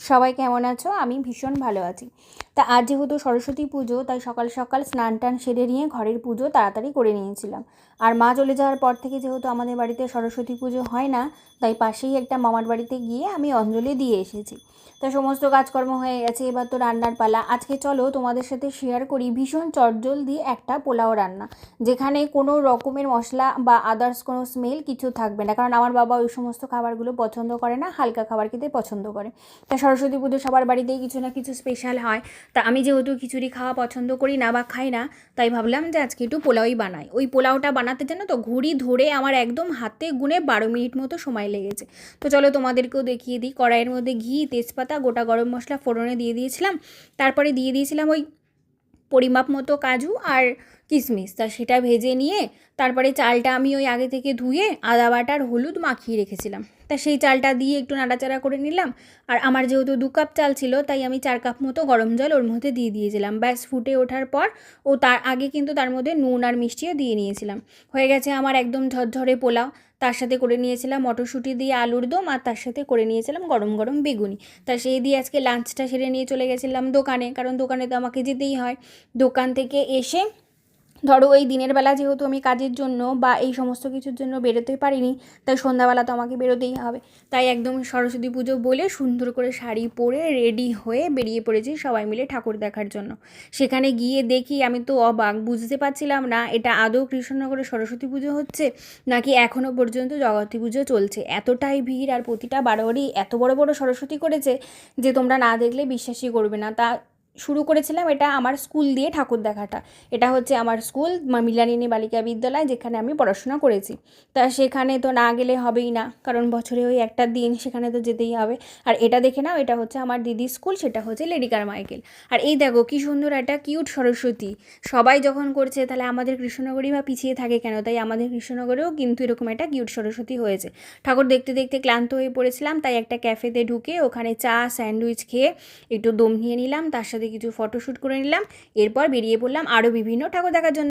সবাই কেমন আছো? আমি ভীষণ ভালো আছি। তা আজ যেহেতু সরস্বতী পুজো, তাই সকাল সকাল স্নান টান সেরে নিয়ে ঘরের পুজো তাড়াতাড়ি করে নিয়েছিলাম। আর মা চলে যাওয়ার পর থেকে যেহেতু আমাদের বাড়িতে সরস্বতী পুজো হয় না, তাই পাশেই একটা মামার বাড়িতে গিয়ে আমি অঞ্জলি দিয়ে এসেছি। তা সমস্ত কাজকর্ম হয়ে গেছে, এবার তো রান্নার পালা। আজকে চলো তোমাদের সাথে শেয়ার করি ভীষণ চটজলদি একটা পোলাও রান্না, যেখানে কোনো রকমের মশলা বা আদার্স কোনো স্মেল কিছু থাকবে না, কারণ আমার বাবা ওই সমস্ত খাবারগুলো পছন্দ করে না, হালকা খাবার খেতে পছন্দ করে। তা সরস্বতী পুজো সবার বাড়িতেই কিছু না কিছু স্পেশাল হয়। তা আমি যেহেতু খিচুড়ি খাওয়া পছন্দ করি না বা খাই না, তাই ভাবলাম যে আজকে একটু পোলাওই বানাই। ওই পোলাওটা বানাতে জানো তো ঘড়ি ধরে আমার একদম হাতে গুনে 12 মিনিট মতো সময় লেগেছে। তো চলো তোমাদেরকেও দেখিয়ে দিই। কড়াইয়ের মধ্যে ঘি, তেজপাতা, গোটা গরম মশলা ফোড়নে দিয়ে দিয়েছিলাম। তারপরে দিয়ে দিয়েছিলাম ওই পরিমাপ মতো কাজু আর কিশমিশ। তা সেটা ভেজে নিয়ে তারপরে চালটা আমি ওই আগে থেকে ধুয়ে আদা বাটা আর হলুদ মাখিয়ে রেখেছিলাম। তা সেই চালটা দিয়ে একটু নাড়াচাড়া করে নিলাম। আর আমার যেহেতু 2 কাপ চাল ছিল, তাই আমি 4 কাপ মতো গরম জল ওর মধ্যে দিয়ে দিয়েছিলাম। ব্যাস ফুটে ওঠার পর তার আগে কিন্তু তার মধ্যে নুন আর মিষ্টিও দিয়ে নিয়েছিলাম। হয়ে গেছে আমার একদম ঝরঝরে পোলাও। তার সাথে করে নিয়েছিলাম মটরশুঁটি দিয়ে আলুর দম, আর তার সাথে করে নিয়েছিলাম গরম গরম বেগুনি। তা সেই দিয়ে আজকে লাঞ্চটা সেরে নিয়ে চলে গেছিলাম দোকানে, কারণ দোকানে তো আমাকে যেতেই হয়। দোকান থেকে এসে ধরো ওই দিনের বেলা যেহেতু আমি কাজের জন্য বা এই সমস্ত কিছুর জন্য বেরোতে পারিনি, তাই সন্ধ্যাবেলা তো আমাকে বেরোতেই হবে। তাই একদম সরস্বতী পুজো বলে সুন্দর করে শাড়ি পরে রেডি হয়ে বেরিয়ে পড়েছি সবাই মিলে ঠাকুর দেখার জন্য। সেখানে গিয়ে দেখি আমি তো অবাক, বুঝতে পারছিলাম না এটা আদৌ কৃষ্ণনগরে সরস্বতী পুজো হচ্ছে নাকি এখনও পর্যন্ত জগতী পুজো চলছে। এতটাই ভিড়, আর প্রতিটা বারোয়ারি এত বড় বড় সরস্বতী করেছে যে তোমরা না দেখলে বিশ্বাসই করবে না। তা শুরু করেছিলাম এটা আমার স্কুল দিয়ে ঠাকুর দেখাটা। এটা হচ্ছে আমার স্কুল মৃণালিনী বালিকা বিদ্যালয়, যেখানে আমি পড়াশোনা করেছি। তা সেখানে তো না গেলে হবেই না, কারণ বছরে ওই একটা দিন সেখানে তো যেতেই হবে। আর এটা দেখে নাও, এটা হচ্ছে আমার দিদির স্কুল, সেটা হচ্ছে লেডি কারমাইকেল। আর এই দেখো কী সুন্দর একটা কিউট সরস্বতী। সবাই যখন করছে তাহলে আমাদের কৃষ্ণনগরই বা পিছিয়ে থাকে কেন? তাই আমাদের কৃষ্ণনগরেও কিন্তু এরকম একটা কিউট সরস্বতী হয়েছে। ঠাকুর দেখতে দেখতে ক্লান্ত হয়ে পড়েছিলাম, তাই একটা ক্যাফেতে ঢুকে ওখানে চা স্যান্ডউইচ খেয়ে একটু দম নিয়ে নিলাম, তার সাথে কিছু ফটোশ্যুট করে নিলাম। এরপর বেরিয়ে পড়লাম আরও বিভিন্ন ঠাকুর দেখার জন্য।